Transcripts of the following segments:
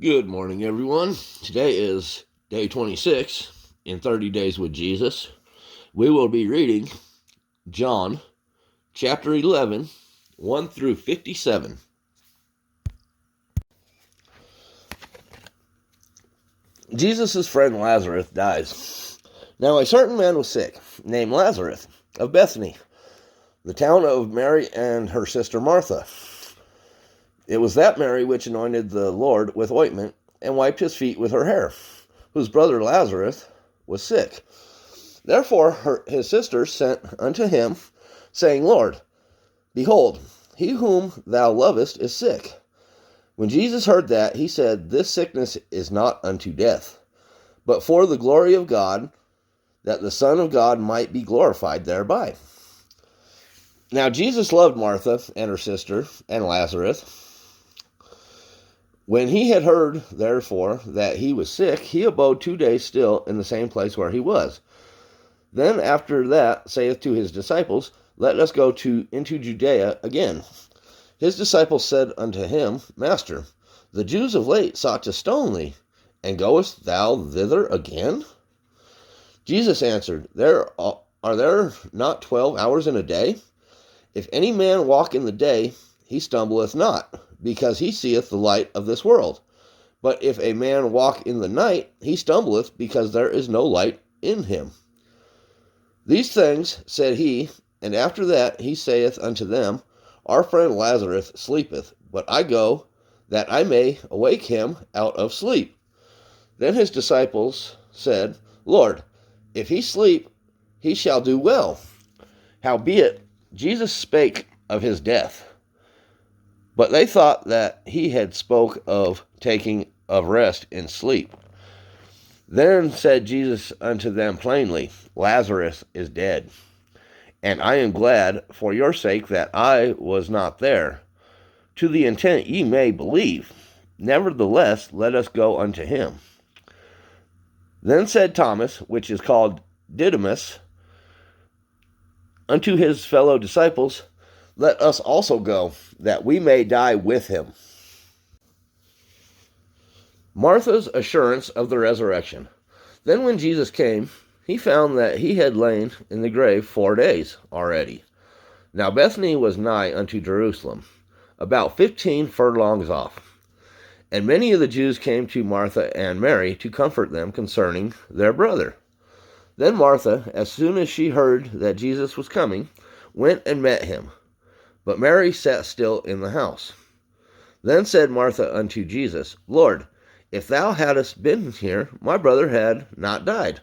Good morning, everyone. Today is day 26 in 30 Days with Jesus. We will be reading John chapter 11, 1 through 57. Jesus' friend Lazarus dies. Now a certain man was sick, named Lazarus, of Bethany, the town of Mary and her sister Martha. It was that Mary which anointed the Lord with ointment and wiped his feet with her hair, whose brother Lazarus was sick. Therefore his sisters sent unto him, saying, Lord, behold, he whom thou lovest is sick. When Jesus heard that, he said, This sickness is not unto death, but for the glory of God, that the Son of God might be glorified thereby. Now Jesus loved Martha and her sister and Lazarus. When he had heard, therefore, that he was sick, he abode 2 days still in the same place where he was. Then after that saith to his disciples, Let us go into Judea again. His disciples said unto him, Master, the Jews of late sought to stone thee, and goest thou thither again? Jesus answered, Are there not 12 hours in a day? If any man walk in the day, he stumbleth not, because he seeth the light of this world. But if a man walk in the night, he stumbleth, because there is no light in him. These things said he, and after that he saith unto them, Our friend Lazarus sleepeth, but I go, that I may awake him out of sleep. Then his disciples said, Lord, if he sleep, he shall do well. Howbeit, Jesus spake of his death. But they thought that he had spoke of taking of rest in sleep. Then said Jesus unto them plainly, Lazarus is dead, and I am glad for your sake that I was not there, to the intent ye may believe. Nevertheless, let us go unto him. Then said Thomas, which is called Didymus, unto his fellow disciples, Let us also go, that we may die with him. Martha's assurance of the resurrection. Then when Jesus came, he found that he had lain in the grave 4 days already. Now Bethany was nigh unto Jerusalem, about 15 furlongs off. And many of the Jews came to Martha and Mary to comfort them concerning their brother. Then Martha, as soon as she heard that Jesus was coming, went and met him. But Mary sat still in the house. Then said Martha unto Jesus, Lord, if thou hadst been here, my brother had not died.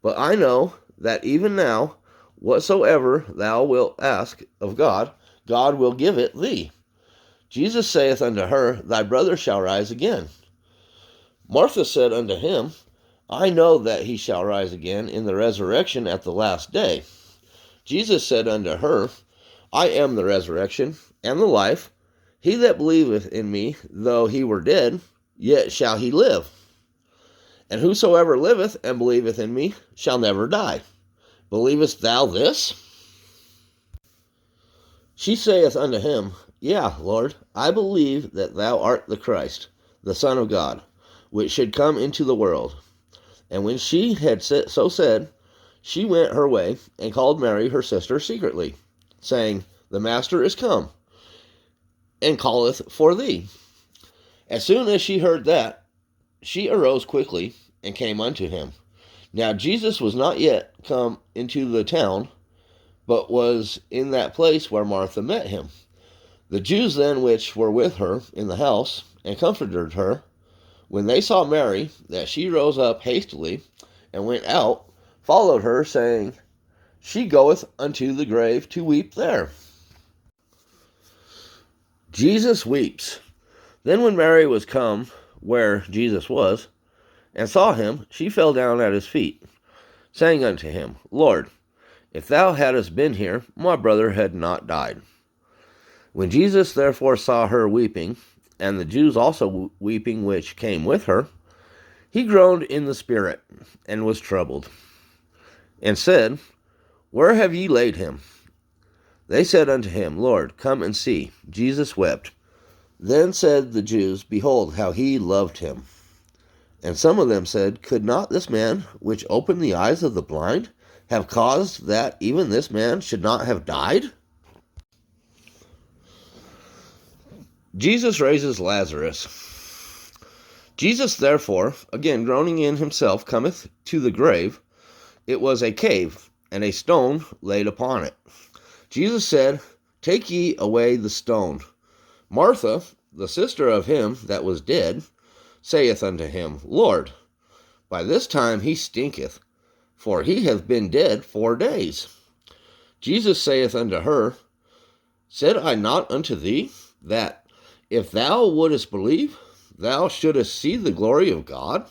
But I know that even now, whatsoever thou wilt ask of God, God will give it thee. Jesus saith unto her, Thy brother shall rise again. Martha said unto him, I know that he shall rise again in the resurrection at the last day. Jesus said unto her, I am the resurrection and the life. He that believeth in me, though he were dead, yet shall he live. And whosoever liveth and believeth in me shall never die. Believest thou this? She saith unto him, Yea, Lord, I believe that thou art the Christ, the Son of God, which should come into the world. And when she had so said, she went her way, and called Mary her sister secretly, saying, The Master is come, and calleth for thee. As soon as she heard that, she arose quickly, and came unto him. Now Jesus was not yet come into the town, but was in that place where Martha met him. The Jews then which were with her in the house, and comforted her, when they saw Mary, that she rose up hastily, and went out, followed her, saying, She goeth unto the grave to weep there. Jesus weeps. Then when Mary was come where Jesus was, and saw him, she fell down at his feet, saying unto him, Lord, if thou hadst been here, my brother had not died. When Jesus therefore saw her weeping, and the Jews also weeping which came with her, he groaned in the spirit, and was troubled, and said, Where have ye laid him? They said unto him, Lord, come and see. Jesus wept. Then said the Jews, Behold, how he loved him. And some of them said, Could not this man, which opened the eyes of the blind, have caused that even this man should not have died? Jesus raises Lazarus. Jesus, therefore, again groaning in himself, cometh to the grave. It was a cave, and a stone laid upon it. Jesus said, Take ye away the stone. Martha, the sister of him that was dead, saith unto him, Lord, by this time he stinketh, for he hath been dead 4 days. Jesus saith unto her, Said I not unto thee, that if thou wouldest believe, thou shouldest see the glory of God?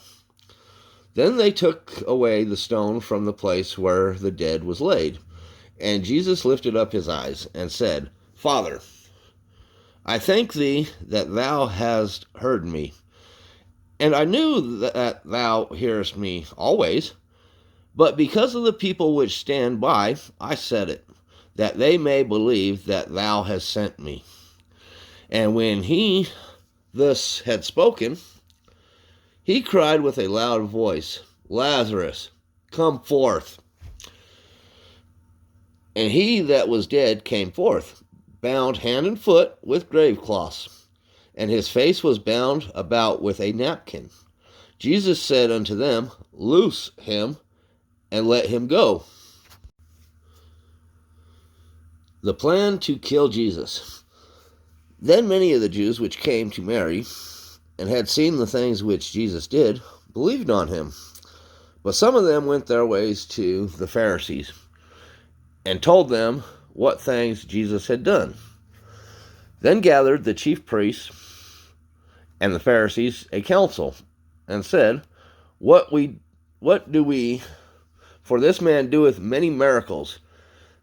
Then they took away the stone from the place where the dead was laid. And Jesus lifted up his eyes, and said, Father, I thank thee that thou hast heard me. And I knew that thou hearest me always. But because of the people which stand by, I said it, that they may believe that thou hast sent me. And when he thus had spoken, he cried with a loud voice, Lazarus, come forth. And he that was dead came forth, bound hand and foot with grave cloths, and his face was bound about with a napkin. Jesus said unto them, Loose him, and let him go. The plan to kill Jesus. Then many of the Jews which came to Mary, and had seen the things which Jesus did, believed on him. But some of them went their ways to the Pharisees, and told them what things Jesus had done. Then gathered the chief priests and the Pharisees a council, and said, What do we? For this man doeth many miracles.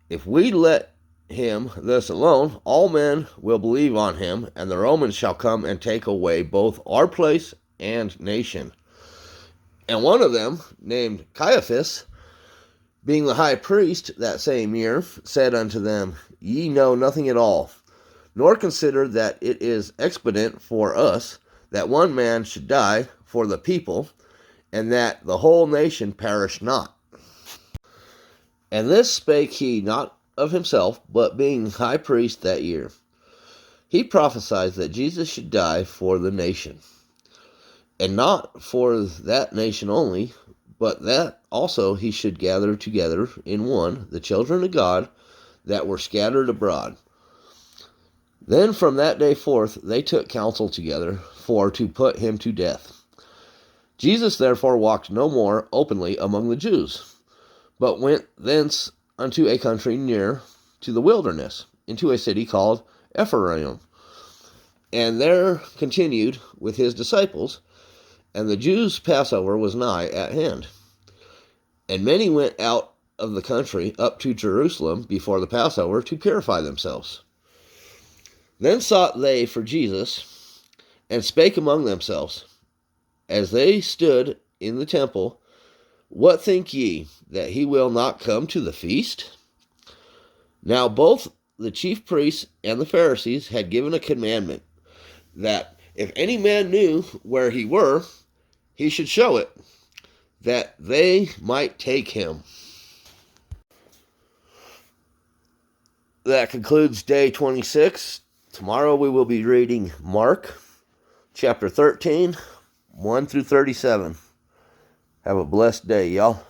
If we let him thus alone, all men will believe on him, and the Romans shall come and take away both our place and nation. And one of them, named Caiaphas, being the high priest that same year, said unto them, Ye know nothing at all, nor consider that it is expedient for us that one man should die for the people, and that the whole nation perish not. And this spake he not of himself, but being high priest that year, he prophesied that Jesus should die for the nation, and not for that nation only, but that also he should gather together in one the children of God that were scattered abroad. Then from that day forth they took counsel together for to put him to death. Jesus therefore walked no more openly among the Jews, but went thence unto a country near to the wilderness, into a city called Ephraim, and there continued with his disciples. And the Jews' Passover was nigh at hand. And many went out of the country up to Jerusalem before the Passover to purify themselves. Then sought they for Jesus, and spake among themselves, as they stood in the temple, What think ye, that he will not come to the feast? Now both the chief priests and the Pharisees had given a commandment, that if any man knew where he were, he should show it, that they might take him. That concludes day 26. Tomorrow we will be reading Mark, chapter 13, 1 through 37. Have a blessed day, y'all.